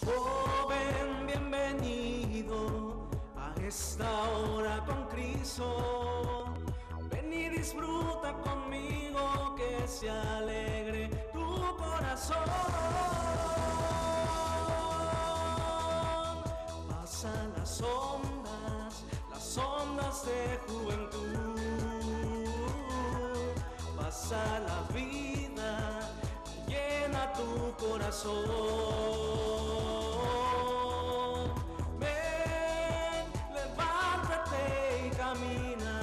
Joven, bienvenido a esta hora con Cristo. Ven y disfruta conmigo, que se alegre tu corazón. Pasan las ondas de juventud. Pasa la vida, llena tu corazón. Ven, levántate y camina.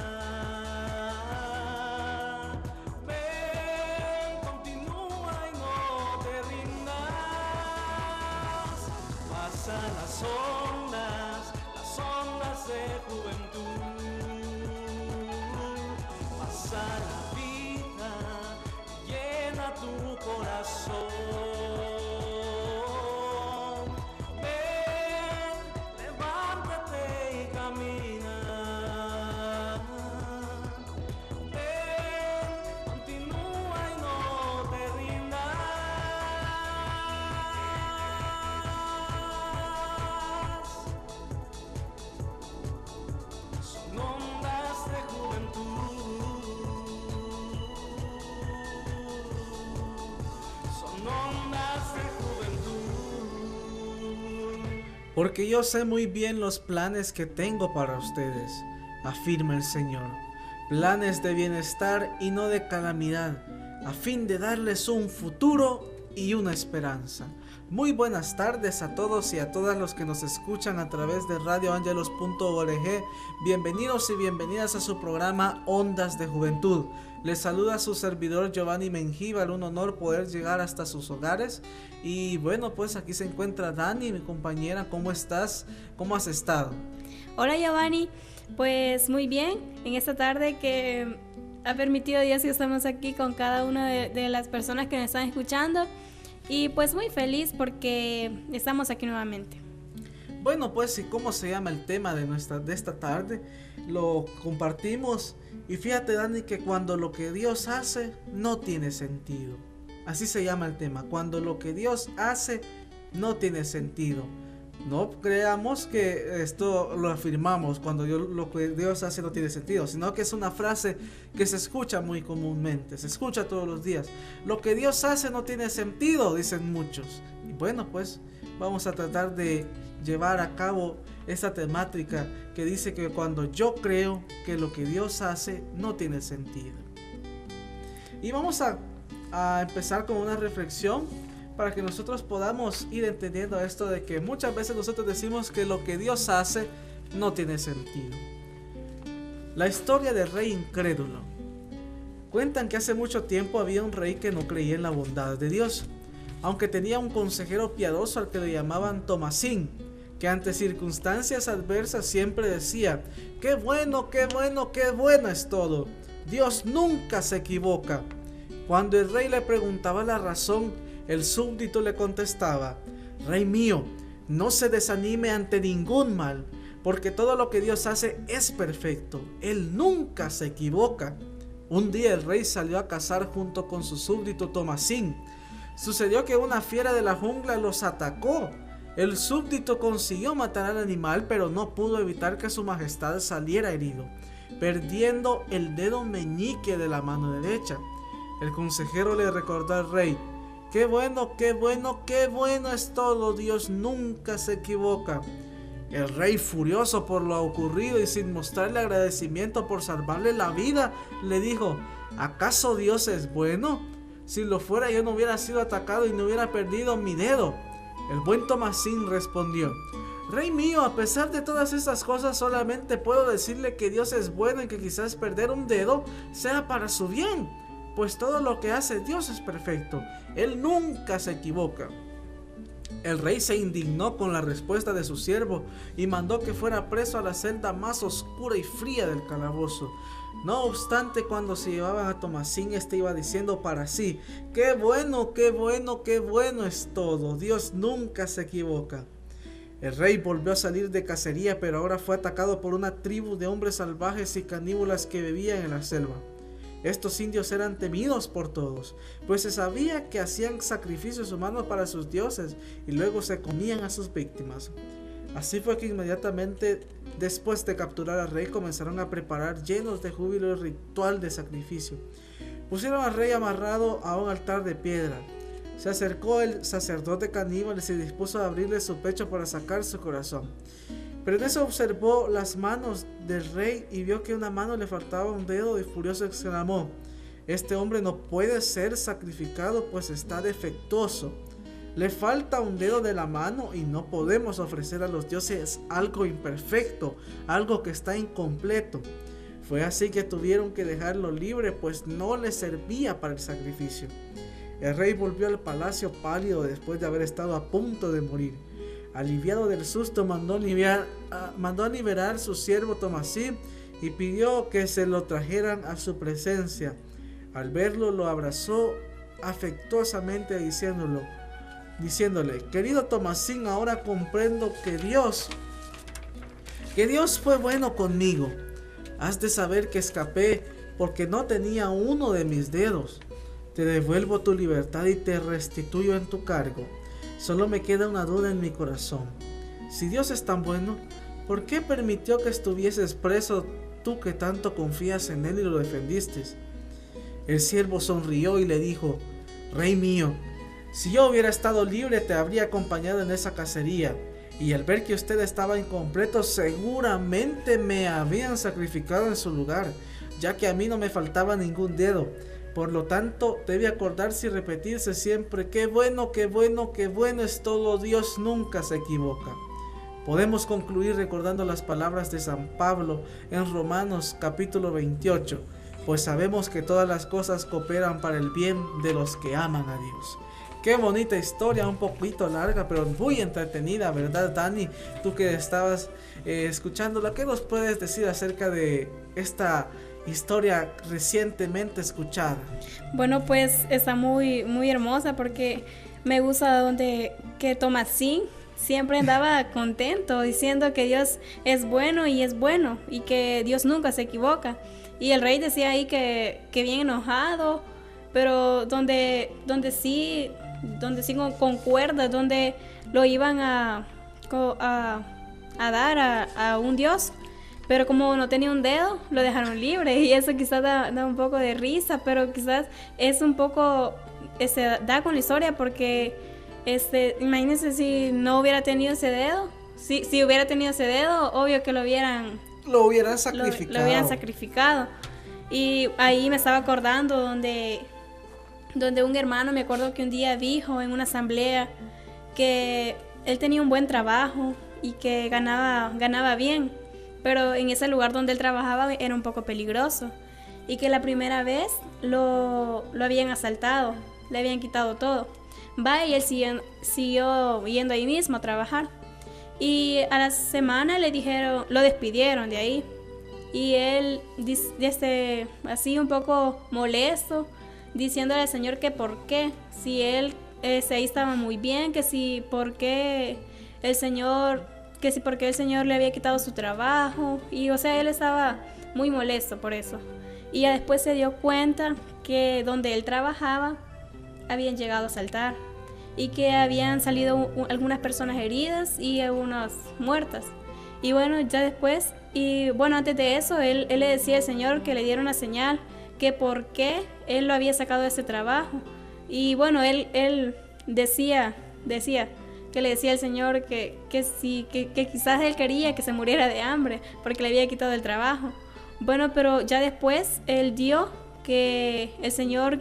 Ven, continúa y no te rindas. Pasan las ondas de juventud. Pasa la vida, llena tu corazón. Ven, levántate y camina. Ven, continúa y no te rindas. Son ondas de juventud. Son ondas de juventud. Porque yo sé muy bien los planes que tengo para ustedes, afirma el Señor. Planes de bienestar y no de calamidad, a fin de darles un futuro y una esperanza. Muy buenas tardes a todos y a todas los que nos escuchan a través de radioangelos.org. Bienvenidos y bienvenidas a su programa Ondas de Juventud. Les saluda su servidor Giovanni Mengíbar, un honor poder llegar hasta sus hogares. Y bueno, pues aquí se encuentra Dani, mi compañera. ¿Cómo estás? ¿Cómo has estado? Hola Giovanni, pues muy bien, en esta tarde que ha permitido Dios que estamos aquí con cada una de las personas que nos están escuchando y pues muy feliz porque estamos aquí nuevamente. Bueno, pues, ¿y cómo se llama el tema de esta tarde? Lo compartimos y fíjate, Dani, que cuando lo que Dios hace no tiene sentido. Así se llama el tema, cuando lo que Dios hace no tiene sentido. No creamos que esto lo afirmamos cuando lo que Dios hace no tiene sentido, sino que es una frase que se escucha muy comúnmente, se escucha todos los días. Lo que Dios hace no tiene sentido, dicen muchos. Y bueno, pues vamos a tratar de llevar a cabo esta temática que dice que cuando yo creo que lo que Dios hace no tiene sentido. Y vamos a empezar con una reflexión para que nosotros podamos ir entendiendo esto de que muchas veces nosotros decimos que lo que Dios hace no tiene sentido. La historia del rey incrédulo. Cuentan que hace mucho tiempo había un rey que no creía en la bondad de Dios, aunque tenía un consejero piadoso al que le llamaban Tomasín, que ante circunstancias adversas siempre decía: qué bueno, qué bueno, qué bueno es todo. Dios nunca se equivoca. Cuando el rey le preguntaba la razón, el súbdito le contestaba: Rey mío, no se desanime ante ningún mal, porque todo lo que Dios hace es perfecto. Él nunca se equivoca. Un día el rey salió a cazar junto con su súbdito Tomasín. Sucedió que una fiera de la jungla los atacó. El súbdito consiguió matar al animal, pero no pudo evitar que su majestad saliera herido, perdiendo el dedo meñique de la mano derecha. El consejero le recordó al rey: qué bueno, qué bueno, qué bueno es todo. Dios nunca se equivoca. El rey, furioso por lo ocurrido y sin mostrarle agradecimiento por salvarle la vida, le dijo: ¿acaso Dios es bueno? Si lo fuera, yo no hubiera sido atacado y no hubiera perdido mi dedo. El buen Tomasín respondió: Rey mío, a pesar de todas estas cosas, solamente puedo decirle que Dios es bueno y que quizás perder un dedo sea para su bien, pues todo lo que hace Dios es perfecto. Él nunca se equivoca. El rey se indignó con la respuesta de su siervo y mandó que fuera preso a la celda más oscura y fría del calabozo. No obstante, cuando se llevaban a Tomasín, este iba diciendo para sí: qué bueno, qué bueno, qué bueno es todo. Dios nunca se equivoca. El rey volvió a salir de cacería, pero ahora fue atacado por una tribu de hombres salvajes y caníbales que vivían en la selva. Estos indios eran temidos por todos, pues se sabía que hacían sacrificios humanos para sus dioses y luego se comían a sus víctimas. Así fue que inmediatamente después de capturar al rey comenzaron a preparar llenos de júbilo el ritual de sacrificio. Pusieron al rey amarrado a un altar de piedra. Se acercó el sacerdote caníbal y se dispuso a abrirle su pecho para sacar su corazón. Pero en eso observó las manos del rey y vio que una mano le faltaba un dedo y furioso exclamó: este hombre no puede ser sacrificado, pues está defectuoso. Le falta un dedo de la mano y no podemos ofrecer a los dioses algo imperfecto, algo que está incompleto. Fue así que tuvieron que dejarlo libre, pues no le servía para el sacrificio. El rey volvió al palacio pálido después de haber estado a punto de morir. Aliviado del susto, mandó a liberar su siervo Tomasí y pidió que se lo trajeran a su presencia. Al verlo, lo abrazó afectuosamente diciéndole: querido Tomasín, ahora comprendo que Dios fue bueno conmigo. Has de saber que escapé porque no tenía uno de mis dedos. Te devuelvo tu libertad y te restituyo en tu cargo. Solo me queda una duda en mi corazón. Si Dios es tan bueno, ¿por qué permitió que estuvieses preso tú que tanto confías en Él y lo defendiste? El siervo sonrió y le dijo: Rey mío, si yo hubiera estado libre te habría acompañado en esa cacería, y al ver que usted estaba incompleto seguramente me habían sacrificado en su lugar, ya que a mí no me faltaba ningún dedo. Por lo tanto, debe acordarse y repetirse siempre: qué bueno, qué bueno, qué bueno es todo Dios, nunca se equivoca. Podemos concluir recordando las palabras de San Pablo en Romanos capítulo 28, pues sabemos que todas las cosas cooperan para el bien de los que aman a Dios. Qué bonita historia, un poquito larga, pero muy entretenida, ¿verdad, Dani? Tú que estabas escuchándola, ¿qué nos puedes decir acerca de esta historia recientemente escuchada? Bueno, pues está muy, muy hermosa porque me gusta que Tomasín siempre andaba contento diciendo que Dios es bueno y que Dios nunca se equivoca. Y el rey decía ahí que bien enojado, pero donde sí concuerda, donde lo iban a dar a un Dios. Pero como no tenía un dedo, lo dejaron libre, y eso quizás da un poco de risa, pero quizás es un poco, da con la historia, porque imagínense si no hubiera tenido ese dedo, si hubiera tenido ese dedo, obvio que lo hubieran sacrificado. Y ahí me estaba acordando donde un hermano, me acuerdo que un día dijo en una asamblea que él tenía un buen trabajo y que ganaba bien, pero en ese lugar donde él trabajaba era un poco peligroso, y que la primera vez lo habían asaltado, le habían quitado todo. Y él siguió yendo ahí mismo a trabajar, y a la semana lo despidieron de ahí, y él así un poco molesto, diciéndole al Señor que por qué, si él ahí estaba muy bien, porque el Señor le había quitado su trabajo, y o sea, él estaba muy molesto por eso. Y ya después se dio cuenta que donde él trabajaba habían llegado a asaltar, y que habían salido algunas personas heridas y algunas muertas. Y bueno, ya después, antes de eso, él le decía al Señor que le diera una señal, que por qué él lo había sacado de ese trabajo. Y bueno, él decía que le decía al Señor que quizás él quería que se muriera de hambre porque le había quitado el trabajo. Bueno, pero ya después él dio que el Señor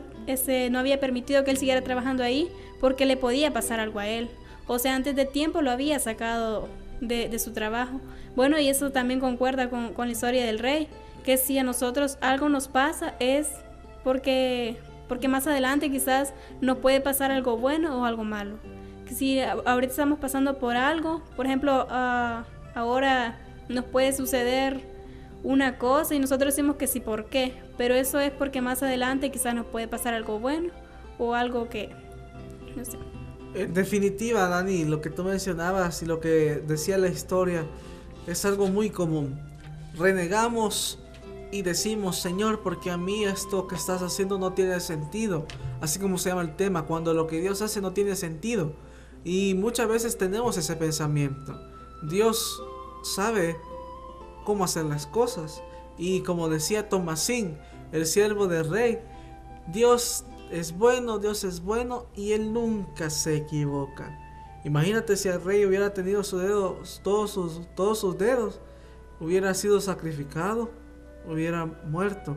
no había permitido que él siguiera trabajando ahí porque le podía pasar algo a él. O sea, antes de tiempo lo había sacado de su trabajo. Bueno, y eso también concuerda con la historia del rey, que si a nosotros algo nos pasa es porque más adelante quizás nos puede pasar algo bueno o algo malo. Si ahorita estamos pasando por algo, por ejemplo, ahora nos puede suceder una cosa y nosotros decimos que sí, ¿por qué? Pero eso es porque más adelante quizás nos puede pasar algo bueno o algo que, no sé. En definitiva, Dani, lo que tú mencionabas y lo que decía la historia es algo muy común. Renegamos y decimos, Señor, porque a mí esto que estás haciendo no tiene sentido. Así como se llama el tema, cuando lo que Dios hace no tiene sentido. Y muchas veces tenemos ese pensamiento. Dios sabe cómo hacer las cosas. Y como decía Tomasín, el siervo del rey, Dios es bueno y Él nunca se equivoca. Imagínate si el rey hubiera tenido su dedo, todos sus dedos, hubiera sido sacrificado, hubiera muerto.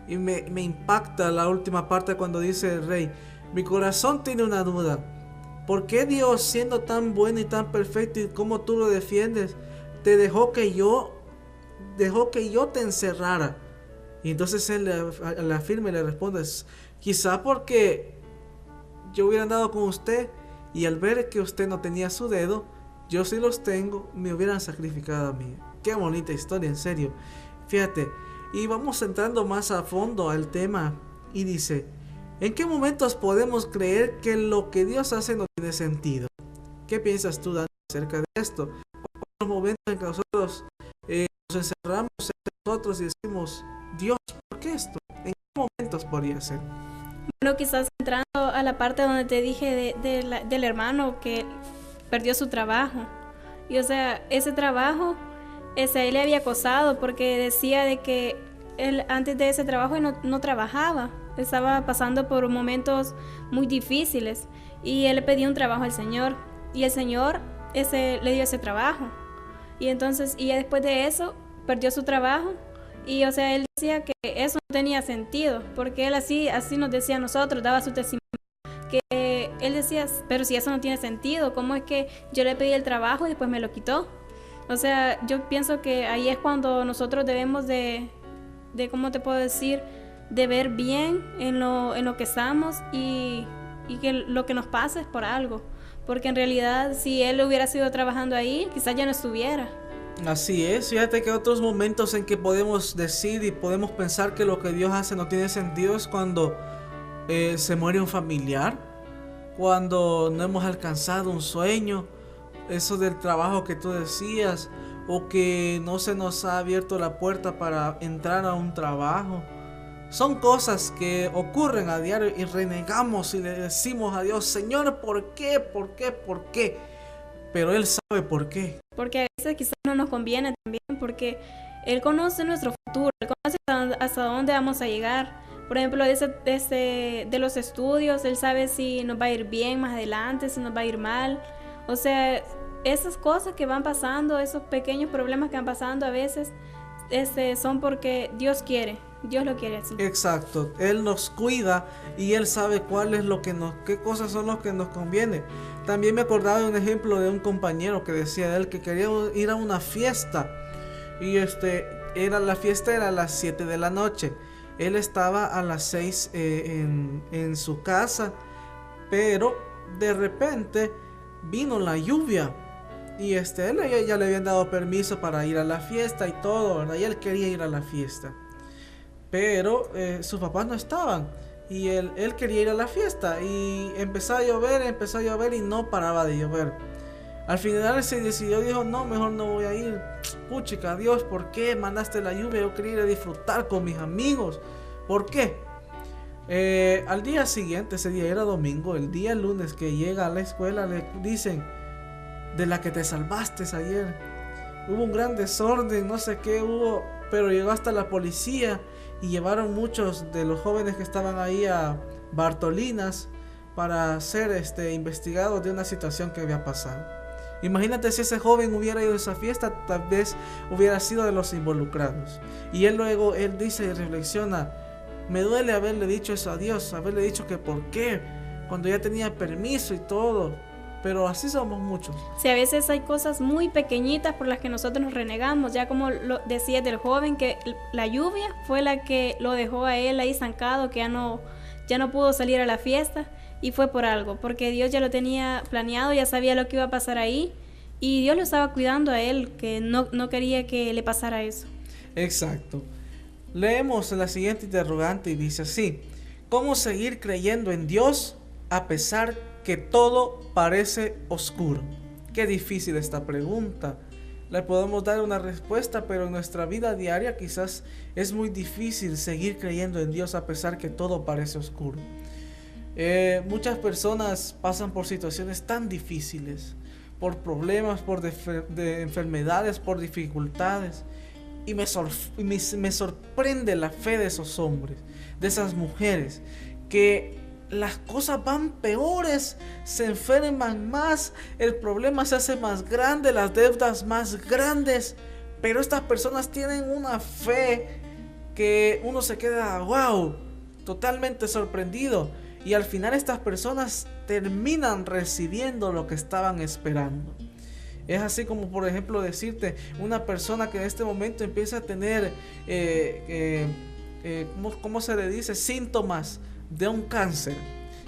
Y me impacta la última parte cuando dice el rey, mi corazón tiene una duda. ¿Por qué Dios, siendo tan bueno y tan perfecto y como tú lo defiendes, te dejó que yo te encerrara? Y entonces él le afirma y le responde, quizá porque yo hubiera andado con usted y al ver que usted no tenía su dedo, yo sí los tengo, me hubieran sacrificado a mí. Qué bonita historia, en serio. Fíjate, y vamos entrando más a fondo al tema y dice, ¿en qué momentos podemos creer que lo que Dios hace no tiene sentido? ¿Qué piensas tú, Dani, acerca de esto? Los momentos en que nosotros nos encerramos entre nosotros y decimos, Dios, ¿por qué esto? ¿En qué momentos podría ser? Bueno, quizás entrando a la parte donde te dije del hermano que perdió su trabajo. Y o sea, ese trabajo, él le había acosado porque decía de que él antes de ese trabajo no trabajaba. Estaba pasando por momentos muy difíciles y él le pedía un trabajo al Señor. Y el Señor le dio ese trabajo. Y entonces, y después de eso, perdió su trabajo. Y o sea, él decía que eso no tenía sentido, porque él así nos decía a nosotros, daba su testimonio, que él decía, pero si eso no tiene sentido, ¿cómo es que yo le pedí el trabajo y después me lo quitó? O sea, yo pienso que ahí es cuando nosotros debemos de ¿cómo te puedo decir? De ver bien en lo que estamos y que lo que nos pasa es por algo, porque en realidad si él hubiera sido trabajando ahí, quizás ya no estuviera. Así es, fíjate que otros momentos en que podemos decir y podemos pensar que lo que Dios hace no tiene sentido es cuando se muere un familiar, cuando no hemos alcanzado un sueño, eso del trabajo que tú decías, o que no se nos ha abierto la puerta para entrar a un trabajo. Son cosas que ocurren a diario y renegamos y le decimos a Dios, Señor, ¿por qué? ¿Por qué? ¿Por qué? Pero Él sabe por qué. Porque a veces quizás no nos conviene también, porque Él conoce nuestro futuro, Él conoce hasta dónde vamos a llegar. Por ejemplo, de los estudios, Él sabe si nos va a ir bien más adelante, si nos va a ir mal. O sea, esas cosas que van pasando, esos pequeños problemas que van pasando a veces, son porque Dios quiere. Dios lo quiere así. Exacto, Él nos cuida y Él sabe qué cosas son las que nos conviene. También me acordaba de un ejemplo de un compañero que decía de él que quería ir a una fiesta y la fiesta era a las 7 de la noche. Él estaba a las 6 en su casa, pero de repente vino la lluvia y él ya le habían dado permiso para ir a la fiesta y todo, ¿verdad? Y él quería ir a la fiesta. Pero sus papás no estaban y él quería ir a la fiesta y empezó a llover y no paraba de llover. Al final se decidió, dijo, no, mejor no voy a ir. Puchica, Dios, ¿por qué mandaste la lluvia? Yo quería ir a disfrutar con mis amigos. ¿Por qué? Al día siguiente, ese día era domingo, el día lunes que llega a la escuela le dicen, de la que te salvaste ayer. Hubo un gran desorden, no sé qué hubo, pero llegó hasta la policía y llevaron muchos de los jóvenes que estaban ahí a Bartolinas para ser investigados de una situación que había pasado. Imagínate si ese joven hubiera ido a esa fiesta, tal vez hubiera sido de los involucrados. Y él dice y reflexiona, me duele haberle dicho eso a Dios, haberle dicho que por qué, cuando ya tenía permiso y todo. Pero así somos muchos. Sí, a veces hay cosas muy pequeñitas por las que nosotros nos renegamos, ya como lo decías del joven, que la lluvia fue la que lo dejó a él ahí estancado, que ya no pudo salir a la fiesta, y fue por algo, porque Dios ya lo tenía planeado, ya sabía lo que iba a pasar ahí, y Dios lo estaba cuidando a él, que no quería que le pasara eso. Exacto. Leemos la siguiente interrogante y dice así, ¿cómo seguir creyendo en Dios a pesar que todo parece oscuro? Qué difícil esta pregunta. le podemos dar una respuesta, pero en nuestra vida diaria quizás es muy difícil seguir creyendo en Dios a pesar que todo parece oscuro. Muchas personas pasan por situaciones tan difíciles, por problemas, por de enfermedades, por dificultades. Y me sorprende la fe de esos hombres, de esas mujeres, que las cosas van peores, se enferman más, el problema se hace más grande, las deudas más grandes, pero estas personas tienen una fe que uno se queda, wow, totalmente sorprendido, y al final estas personas terminan recibiendo lo que estaban esperando. Es así como, por ejemplo, decirte, una persona que en este momento empieza a tener, ¿cómo se le dice? Síntomas de un cáncer.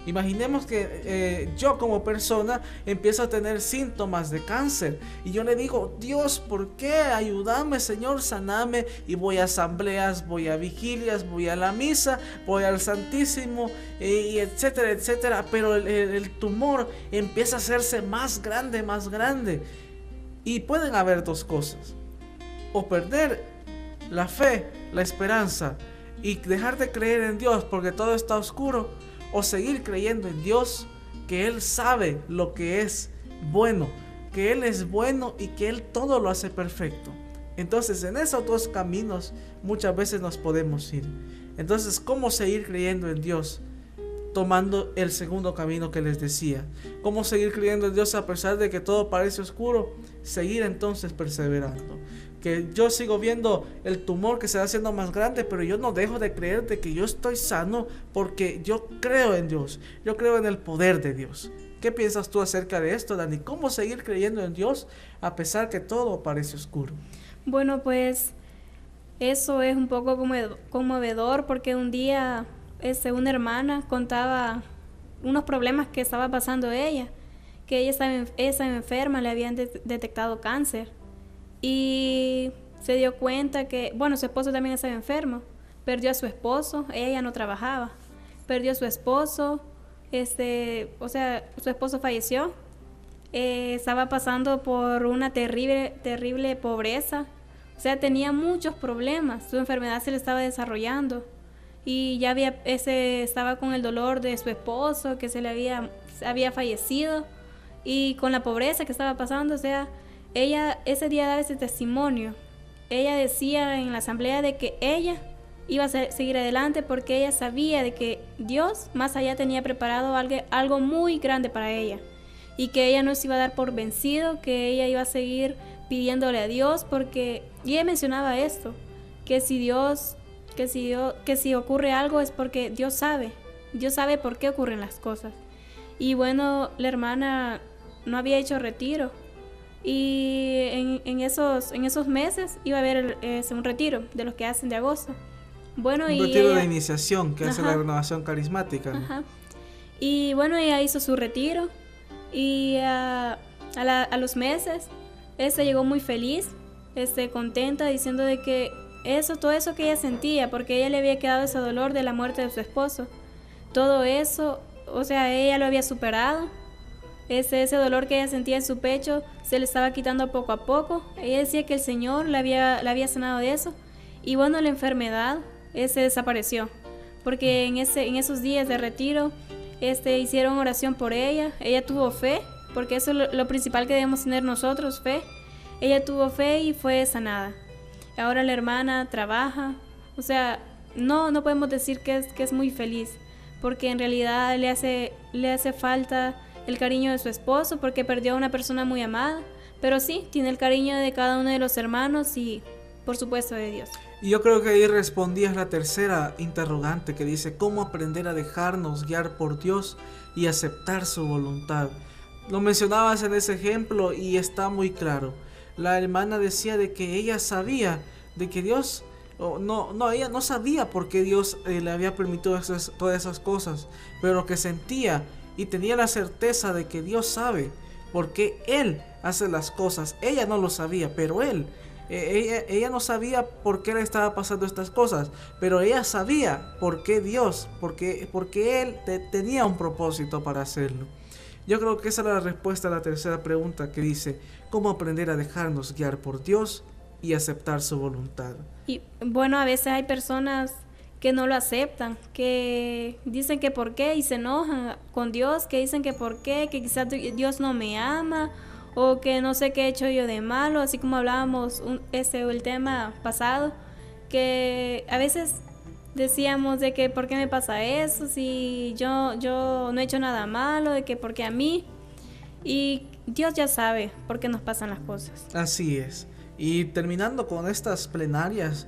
Imaginemos que yo como persona empiezo a tener síntomas de cáncer y yo le digo, Dios, ¿por qué? Ayúdame, Señor, saname, y voy a asambleas, voy a vigilias, voy a la misa, voy al Santísimo, y etcétera, etcétera, pero el tumor empieza a hacerse más grande, y pueden haber dos cosas: o perder la fe, la esperanza y dejar de creer en Dios porque todo está oscuro, o seguir creyendo en Dios, que Él sabe lo que es bueno, que Él es bueno y que Él todo lo hace perfecto. Entonces, en esos dos caminos muchas veces nos podemos ir. Entonces, ¿cómo seguir creyendo en Dios? Tomando el segundo camino que les decía. ¿Cómo seguir creyendo en Dios a pesar de que todo parece oscuro? Seguir entonces perseverando. Que yo sigo viendo el tumor que se va haciendo más grande, pero yo no dejo de creer de que yo estoy sano, porque yo creo en Dios, yo creo en el poder de Dios. ¿Qué piensas tú acerca de esto, Dani? ¿Cómo seguir creyendo en Dios a pesar que todo parece oscuro? Bueno, pues eso es un poco conmovedor, porque un día una hermana contaba unos problemas que estaba pasando ella, que ella estaba enferma, le habían detectado cáncer. Y se dio cuenta que, bueno, su esposo también estaba enfermo, perdió a su esposo, ella ya no trabajaba, perdió a su esposo, su esposo falleció, estaba pasando por una terrible pobreza, o sea, tenía muchos problemas, su enfermedad se le estaba desarrollando y ya estaba con el dolor de su esposo que había fallecido, y con la pobreza que estaba pasando, o sea, ella ese día daba ese testimonio. Ella decía en la asamblea de que ella iba a seguir adelante porque ella sabía de que Dios más allá tenía preparado algo muy grande para ella, y que ella no se iba a dar por vencido, que ella iba a seguir pidiéndole a Dios, y ella mencionaba esto, que si ocurre algo es porque Dios sabe por qué ocurren las cosas. Y bueno, la hermana no había hecho retiro, y en esos meses iba a haber un retiro de los que hacen de agosto. Bueno, un retiro de iniciación que hace la renovación carismática, ¿no? Ajá. Y bueno, ella hizo su retiro, y a los meses llegó muy feliz, contenta, diciendo de que todo eso que ella sentía, porque ella le había quedado ese dolor de la muerte de su esposo, todo eso, o sea, ella lo había superado. Ese dolor que ella sentía en su pecho se le estaba quitando poco a poco. Ella decía que el Señor la había sanado de eso. Y bueno, la enfermedad desapareció, porque en esos días de retiro hicieron oración por ella. Ella tuvo fe, porque eso es lo principal que debemos tener nosotros, fe. Ella tuvo fe y fue sanada. Ahora la hermana trabaja. O sea, no podemos decir que es muy feliz, porque en realidad le hace falta el cariño de su esposo, porque perdió a una persona muy amada, pero sí, tiene el cariño de cada uno de los hermanos y, por supuesto, de Dios. Y yo creo que ahí respondías la tercera interrogante, que dice: ¿cómo aprender a dejarnos guiar por Dios y aceptar su voluntad? Lo mencionabas en ese ejemplo y está muy claro. La hermana decía de que ella sabía de que Dios... ella no sabía por qué Dios le había permitido todas esas cosas, pero lo que sentía y tenía la certeza de que Dios sabe por qué Él hace las cosas. Ella no lo sabía, pero ella no sabía por qué le estaba pasando estas cosas, pero ella sabía por qué Dios, porque Él tenía un propósito para hacerlo. Yo creo que esa es la respuesta a la tercera pregunta que dice, ¿cómo aprender a dejarnos guiar por Dios y aceptar su voluntad? Y bueno, a veces hay personas que no lo aceptan, que dicen que por qué y se enojan con Dios, que dicen que por qué, que quizás Dios no me ama o que no sé qué he hecho yo de malo, así como hablábamos el tema pasado, que a veces decíamos de que por qué me pasa eso, si yo no he hecho nada malo, de que por qué a mí, y Dios ya sabe por qué nos pasan las cosas. Así es. Y terminando con estas plenarias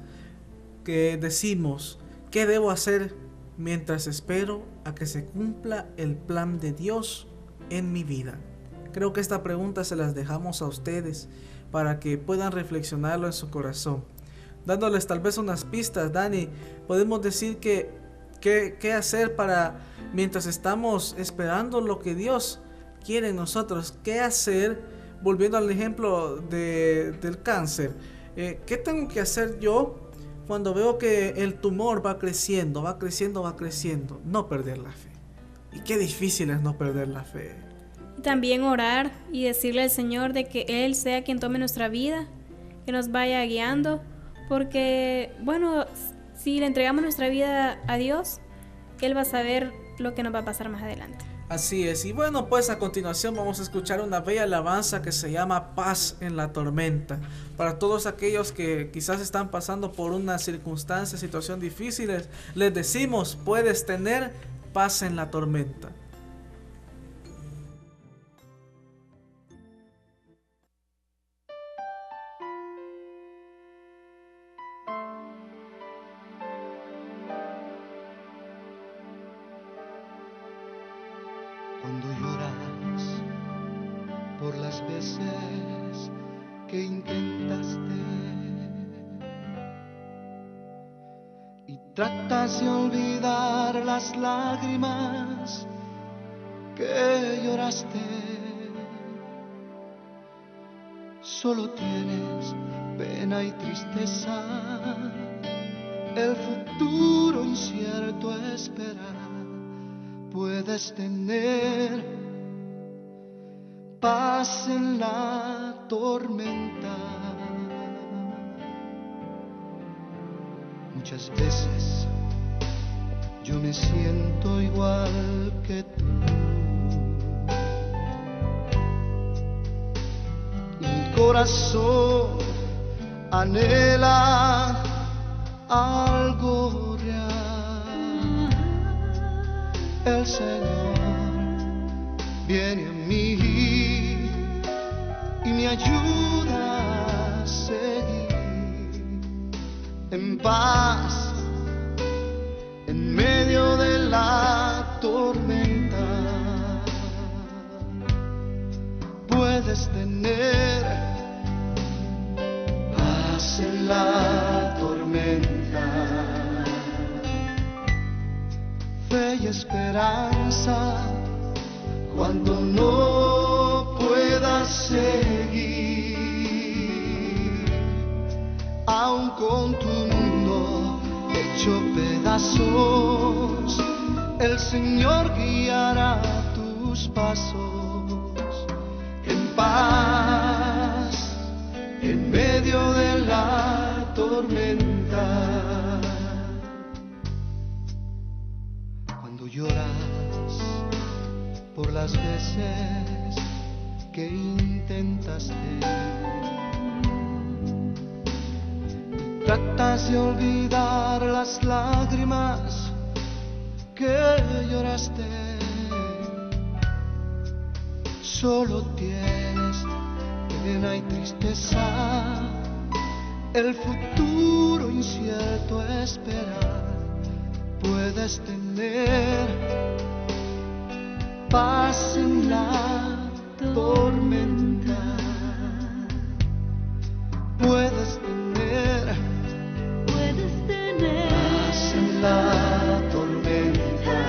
que decimos, ¿qué debo hacer mientras espero a que se cumpla el plan de Dios en mi vida? Creo que esta pregunta se las dejamos a ustedes para que puedan reflexionarlo en su corazón. Dándoles tal vez unas pistas, Dani, podemos decir que qué hacer para mientras estamos esperando lo que Dios quiere en nosotros. ¿Qué hacer? Volviendo al ejemplo del cáncer. ¿Qué tengo que hacer yo cuando veo que el tumor va creciendo, va creciendo, va creciendo? No perder la fe. Y qué difícil es no perder la fe. También orar y decirle al Señor de que Él sea quien tome nuestra vida, que nos vaya guiando, porque, bueno, si le entregamos nuestra vida a Dios, Él va a saber lo que nos va a pasar más adelante. Así es, y bueno, pues a continuación vamos a escuchar una bella alabanza que se llama Paz en la tormenta. Para todos aquellos que quizás están pasando por una circunstancia, situación difíciles, les decimos, puedes tener paz en la tormenta. Cuando lloras por las veces que intentaste y tratas de olvidar las lágrimas que lloraste, solo tienes pena y tristeza, el futuro incierto esperar. Puedes tener paz en la tormenta. Muchas veces yo me siento igual que tú. Mi corazón anhela algo real. El Señor viene a mí y me ayuda a seguir en paz en medio de la tormenta. Puedes tener paz en la tormenta. Fe y esperanza cuando no puedas seguir, aun con tu mundo hecho pedazos, el Señor guiará tus pasos en paz en medio de la tormenta. Lloras por las veces que intentaste, tratas de olvidar las lágrimas que lloraste, solo tienes pena y tristeza, el futuro incierto esperar. Puedes tener paz en la tormenta. Puedes tener paz en la tormenta.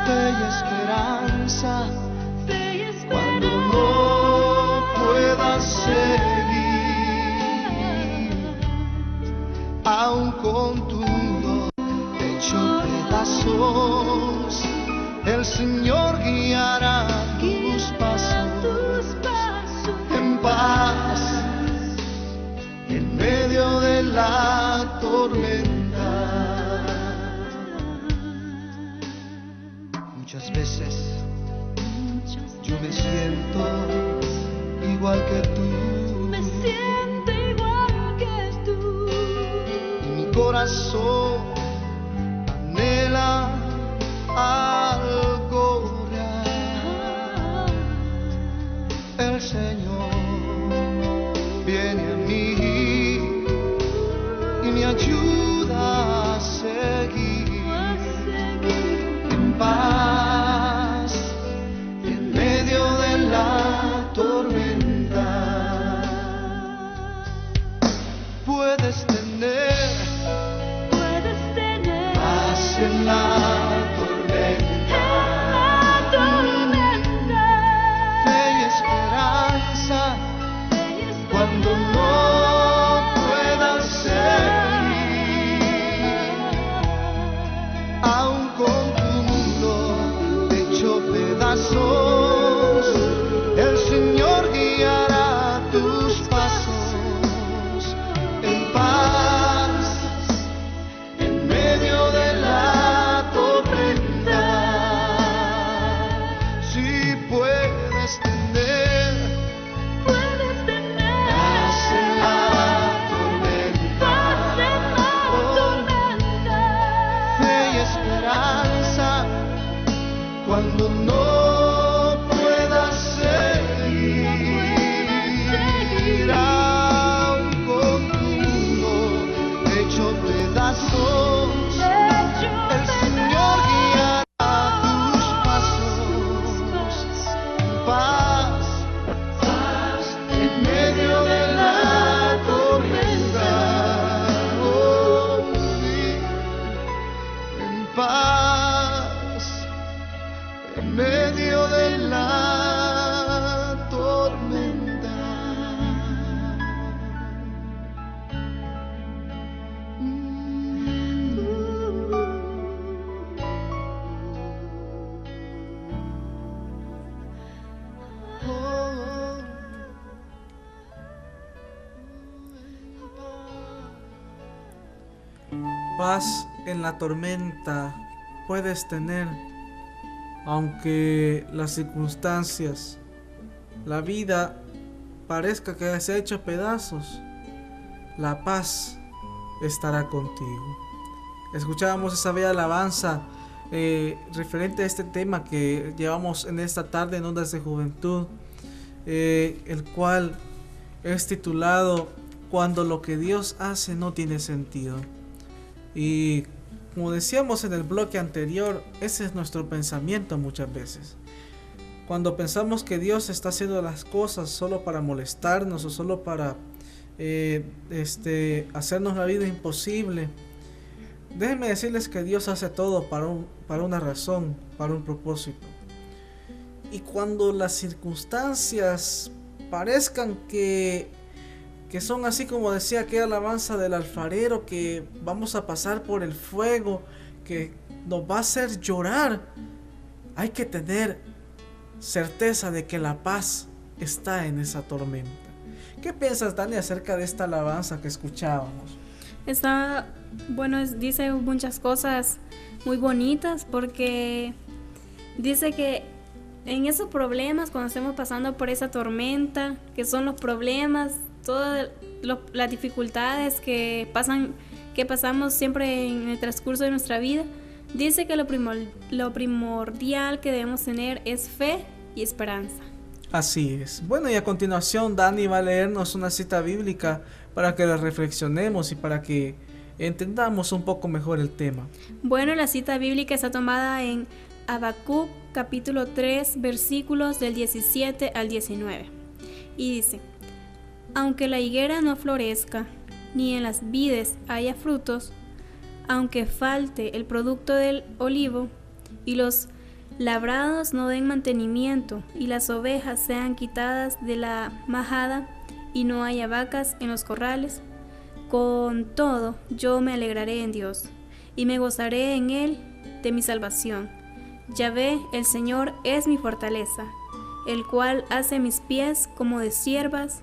Fe y esperanza cuando no puedas seguir, aun con tu mundo hecho pedazos, el Señor guiará tus pasos en paz en medio de la tormenta. Muchas veces yo me siento igual que tú. Y mi corazón anhela algo real. El Señor viene a mí y me ayuda a seguir en paz en medio de la tormenta. Puedes tener paz en la fe y esperanza cuando no puedas seguir, aun con tu mundo hecho pedazos, el Señor guiará tus pasos en paz en medio de la tormenta. Si puedes tener paz en la tormenta, fe y esperanza cuando no puedas seguir, aun con tu mundo hecho pedazos, el Señor guiará tus pasos en paz en medio de la tormenta. Oh, sí, en paz en medio de la tormenta. Paz en la tormenta puedes tener, aunque las circunstancias, la vida parezca que se ha hecho pedazos. La paz estará contigo. Escuchábamos esa bella alabanza referente a este tema que llevamos en esta tarde en Ondas de Juventud, el cual es titulado Cuando lo que Dios hace no tiene sentido. Y como decíamos en el bloque anterior, ese es nuestro pensamiento muchas veces. Cuando pensamos que Dios está haciendo las cosas solo para molestarnos o solo para hacernos la vida imposible, déjenme decirles que Dios hace todo para una razón, para un propósito. Y cuando las circunstancias parezcan que son así como decía aquella alabanza del alfarero, que vamos a pasar por el fuego, que nos va a hacer llorar, hay que tener certeza de que la paz está en esa tormenta. ¿Qué piensas, Dani, acerca de esta alabanza que escuchábamos? Está, bueno, dice muchas cosas muy bonitas, porque dice que en esos problemas, cuando estemos pasando por esa tormenta, que son los problemas, todas las dificultades que pasamos siempre en el transcurso de nuestra vida, dice que lo primordial que debemos tener es fe y esperanza. Así es. Bueno, y a continuación Dani va a leernos una cita bíblica para que la reflexionemos y para que entendamos un poco mejor el tema. Bueno, la cita bíblica está tomada en Habacuc capítulo 3 versículos del 17 al 19 y dice: aunque la higuera no florezca, ni en las vides haya frutos, aunque falte el producto del olivo, y los labrados no den mantenimiento, y las ovejas sean quitadas de la majada, y no haya vacas en los corrales, con todo yo me alegraré en Dios, y me gozaré en él de mi salvación. Yahvé, el Señor, es mi fortaleza, el cual hace mis pies como de ciervas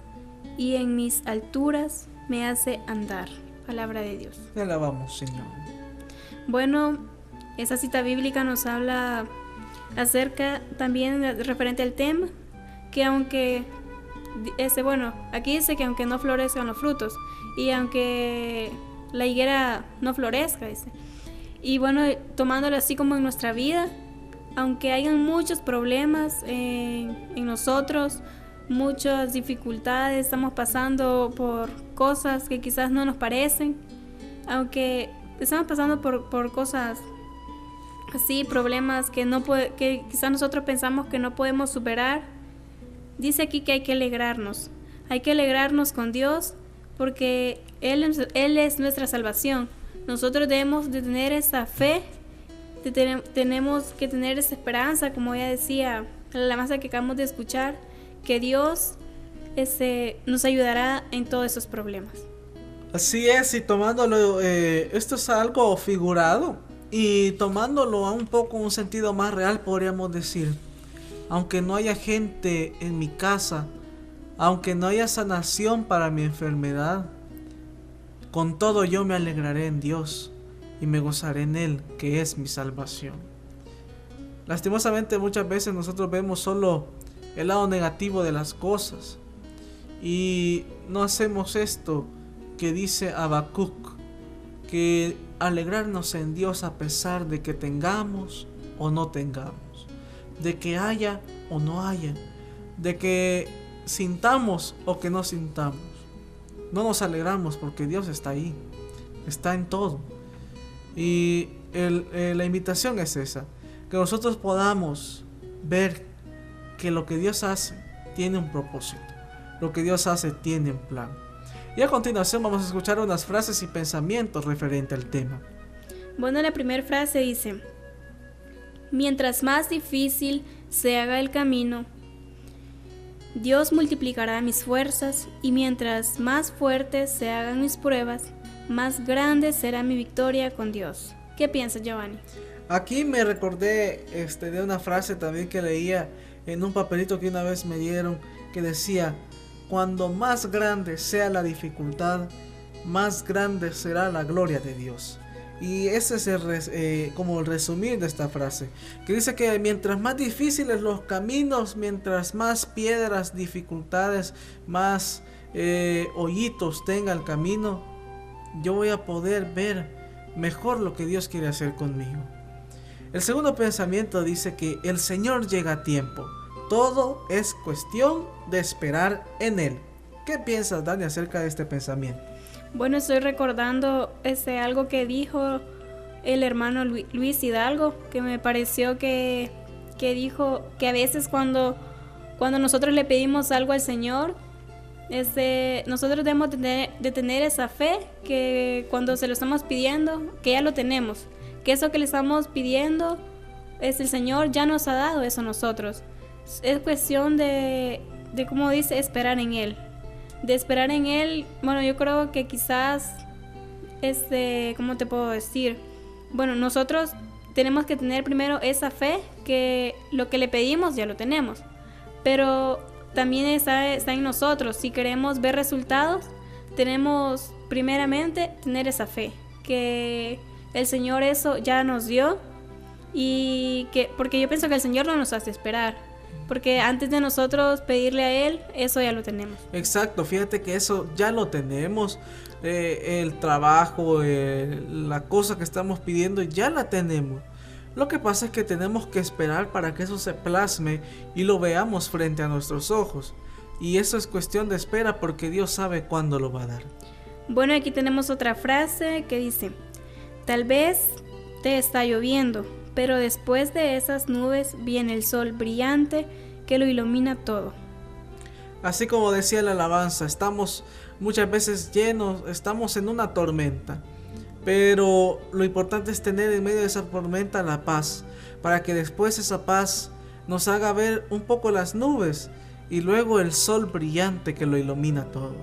y en mis alturas me hace andar. Palabra de Dios. Te alabamos, Señor. Bueno, esa cita bíblica nos habla acerca también referente al tema, que aunque, aquí dice que aunque no florezcan los frutos, y aunque la higuera no florezca, dice. Y bueno, tomándolo así como en nuestra vida, aunque hayan muchos problemas en nosotros, muchas dificultades, estamos pasando por cosas que quizás no nos parecen, aunque estamos pasando por cosas así, problemas que quizás nosotros pensamos que no podemos superar, dice aquí que hay que alegrarnos con Dios, porque Él es nuestra salvación. Nosotros debemos de tener esa fe, tenemos que tener esa esperanza, como ya decía la alabanza que acabamos de escuchar, que Dios nos ayudará en todos esos problemas. Así es, y tomándolo, esto es algo figurado, y tomándolo a un poco un sentido más real, podríamos decir, aunque no haya gente en mi casa, aunque no haya sanación para mi enfermedad, con todo yo me alegraré en Dios y me gozaré en Él, que es mi salvación. Lastimosamente muchas veces nosotros vemos solo el lado negativo de las cosas y no hacemos esto que dice Habacuc, que alegrarnos en Dios a pesar de que tengamos o no tengamos, de que haya o no haya, de que sintamos o que no sintamos. No nos alegramos porque Dios está ahí, está en todo. Y la invitación es esa, que nosotros podamos ver que lo que Dios hace tiene un propósito, lo que Dios hace tiene un plan. Y a continuación vamos a escuchar unas frases y pensamientos referente al tema. Bueno, la primera frase dice: mientras más difícil se haga el camino, Dios multiplicará mis fuerzas, y mientras más fuertes se hagan mis pruebas, más grande será mi victoria con Dios. ¿Qué piensas, Giovanni? Aquí me recordé de una frase también que leía en un papelito que una vez me dieron, que decía: cuando más grande sea la dificultad, más grande será la gloria de Dios. Y ese es como el resumir de esta frase, que dice que mientras más difíciles los caminos, mientras más piedras, dificultades, más hoyitos tenga el camino, yo voy a poder ver mejor lo que Dios quiere hacer conmigo. El segundo pensamiento dice que el Señor llega a tiempo. Todo es cuestión de esperar en Él. ¿Qué piensas, Dani, acerca de este pensamiento? Bueno, estoy recordando algo que dijo el hermano Luis Hidalgo, que me pareció que dijo que a veces cuando nosotros le pedimos algo al Señor, nosotros debemos de tener esa fe, que cuando se lo estamos pidiendo, que ya lo tenemos, que eso que le estamos pidiendo, el Señor ya nos ha dado eso a nosotros. Es cuestión de como dice, esperar en Él. De esperar en Él. Bueno, yo creo que quizás, ¿cómo te puedo decir? Bueno, nosotros tenemos que tener primero esa fe, que lo que le pedimos ya lo tenemos. Pero también está en nosotros. Si queremos ver resultados, tenemos primeramente tener esa fe, que el Señor eso ya nos dio, y porque yo pienso que el Señor no nos hace esperar, porque antes de nosotros pedirle a Él, eso ya lo tenemos. Exacto, fíjate que eso ya lo tenemos. El trabajo, la cosa que estamos pidiendo, ya la tenemos. Lo que pasa es que tenemos que esperar para que eso se plasme y lo veamos frente a nuestros ojos. Y eso es cuestión de espera, porque Dios sabe cuándo lo va a dar. Bueno, aquí tenemos otra frase que dice: tal vez te está lloviendo, pero después de esas nubes viene el sol brillante que lo ilumina todo. Así como decía la alabanza, estamos muchas veces estamos en una tormenta, pero lo importante es tener en medio de esa tormenta la paz, para que después esa paz nos haga ver un poco las nubes y luego el sol brillante que lo ilumina todo.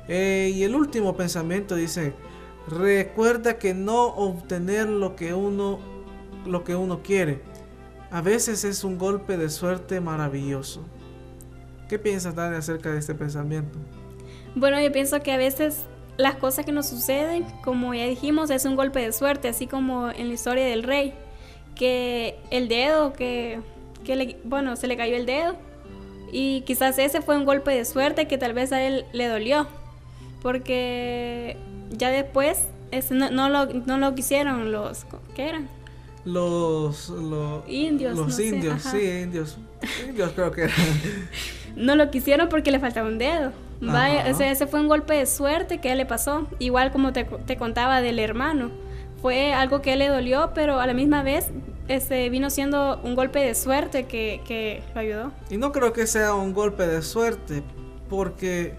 Y el último pensamiento dice: recuerda que no obtener lo que uno quiere, a veces es un golpe de suerte maravilloso. ¿Qué piensas, Dani, acerca de este pensamiento? Bueno, yo pienso que a veces las cosas que nos suceden, como ya dijimos, es un golpe de suerte, así como en la historia del rey, que el dedo, se le cayó el dedo, y quizás ese fue un golpe de suerte que tal vez a él le dolió, porque ya después no lo quisieron los, ¿qué eran? Los Indios. Los no sé, indios, ajá. sí, indios creo que eran. No lo quisieron porque le faltaba un dedo. Vaya, Ajá. o sea, ese fue un golpe de suerte que a él le pasó. Igual como te contaba del hermano. Fue algo que a él le dolió, pero a la misma vez vino siendo un golpe de suerte que lo ayudó. Y no creo que sea un golpe de suerte, porque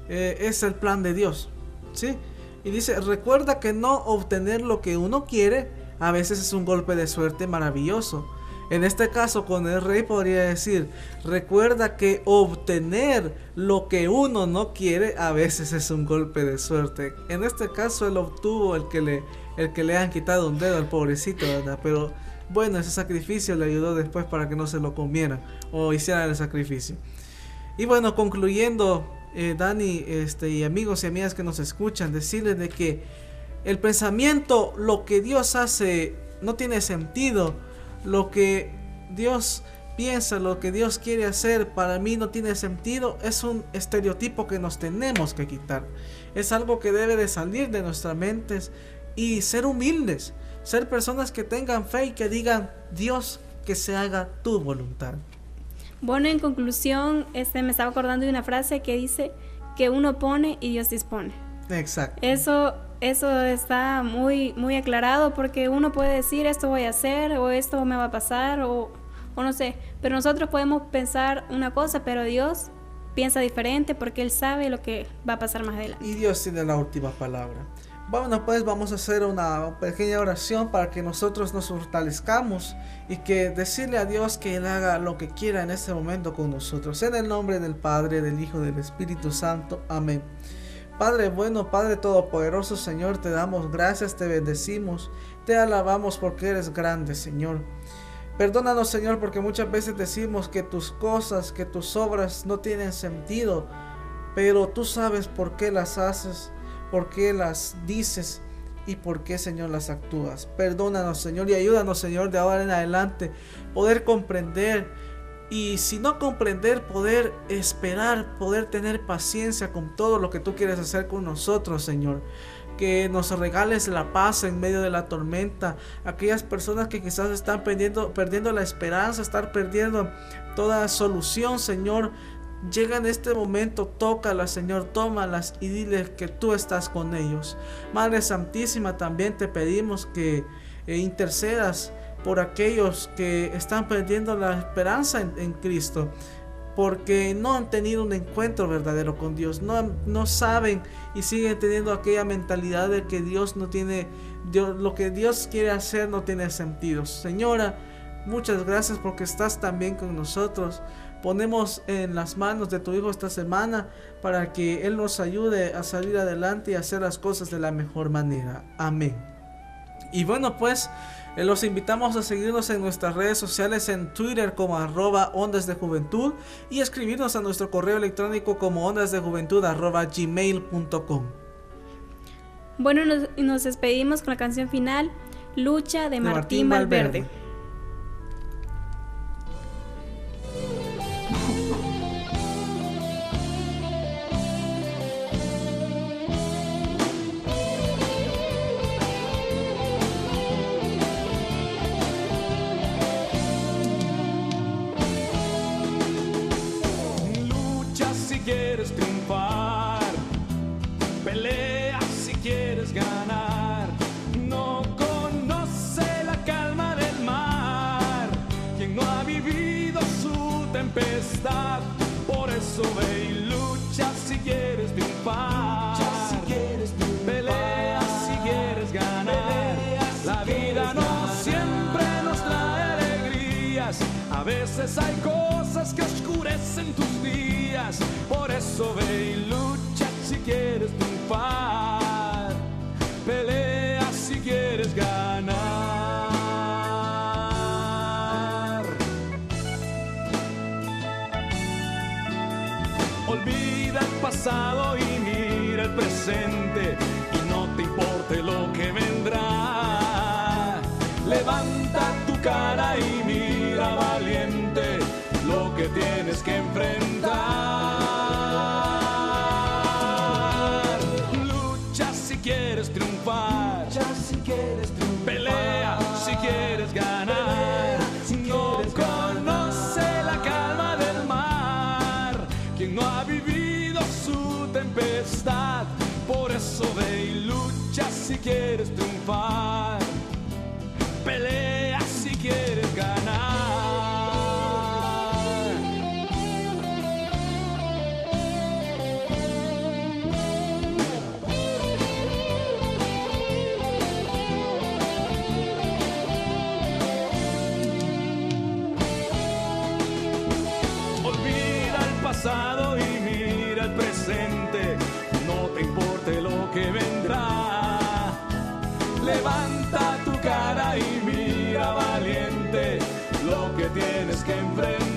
es el plan de Dios, ¿sí? Y dice, recuerda que no obtener lo que uno quiere a veces es un golpe de suerte maravilloso. En este caso, con el rey podría decir, recuerda que obtener lo que uno no quiere a veces es un golpe de suerte. En este caso él obtuvo el que le han quitado un dedo al pobrecito, ¿verdad? Pero bueno, ese sacrificio le ayudó después para que no se lo comieran o hicieran el sacrificio. Y bueno, concluyendo, Dani, y amigos y amigas que nos escuchan, decirles de que el pensamiento, lo que Dios hace, no tiene sentido. Lo que Dios piensa, lo que Dios quiere hacer, para mí no tiene sentido. Es un estereotipo que nos tenemos que quitar. Es algo que debe de salir de nuestras mentes y ser humildes. Ser personas que tengan fe y que digan, Dios, que se haga tu voluntad. Bueno, en conclusión, me estaba acordando de una frase que dice que uno pone y Dios dispone. Exacto. Eso está muy, muy aclarado, porque uno puede decir esto voy a hacer o esto me va a pasar o no sé, pero nosotros podemos pensar una cosa, pero Dios piensa diferente porque Él sabe lo que va a pasar más adelante. Y Dios tiene la última palabra. Bueno, pues vamos a hacer una pequeña oración para que nosotros nos fortalezcamos y que decirle a Dios que Él haga lo que quiera en este momento con nosotros. En el nombre del Padre, del Hijo, del Espíritu Santo. Amén. Padre bueno, Padre todopoderoso, Señor, te damos gracias, te bendecimos, te alabamos porque eres grande, Señor. Perdónanos, Señor, porque muchas veces decimos que tus cosas, que tus obras no tienen sentido, pero tú sabes por qué las haces, por qué las dices y por qué, Señor, las actúas. Perdónanos, Señor, y ayúdanos, Señor, de ahora en adelante poder comprender. Y si no comprender, poder esperar, poder tener paciencia con todo lo que tú quieres hacer con nosotros, Señor. Que nos regales la paz en medio de la tormenta. Aquellas personas que quizás están perdiendo la esperanza, están perdiendo toda solución, Señor. Llega en este momento, tócalas, Señor, tómalas y diles que tú estás con ellos. Madre Santísima, también te pedimos que intercedas por aquellos que están perdiendo la esperanza en Cristo, porque no han tenido un encuentro verdadero con Dios, no saben y siguen teniendo aquella mentalidad de que Dios no tiene, lo que Dios quiere hacer no tiene sentido. Señora, muchas gracias porque estás también con nosotros. Ponemos en las manos de tu Hijo esta semana para que Él nos ayude a salir adelante y a hacer las cosas de la mejor manera. Amén. Y bueno, pues los invitamos a seguirnos en nuestras redes sociales, en Twitter como @ondasdejuventud, y escribirnos a nuestro correo electrónico como ondasdejuventud@gmail.com. Bueno, nos despedimos con la canción final, Lucha de Martín Valverde. Quieres triunfar, pelea si quieres ganar. No conoce la calma del mar quien no ha vivido su tempestad. Por eso ve y lucha si quieres triunfar, pelea si quieres ganar. La vida no siempre nos trae alegrías, a veces hay cosas que oscurecen tus días. Por eso ve y lucha si quieres triunfar, pelea si quieres ganar. pasado y mira el presente y no te importe lo que vendrá. Levanta tu cara y mira valiente lo que tienes que enfrentar. Lucha si quieres triunfar, pelea si quieres ganar. No conoce la calma del mar quien no ha vivido su tempestad. Por eso ve y lucha si quieres triunfar, pelea si quieres ganar. Pasado y mira el presente, no te importe lo que vendrá. Levanta tu cara y mira valiente lo que tienes que enfrentar.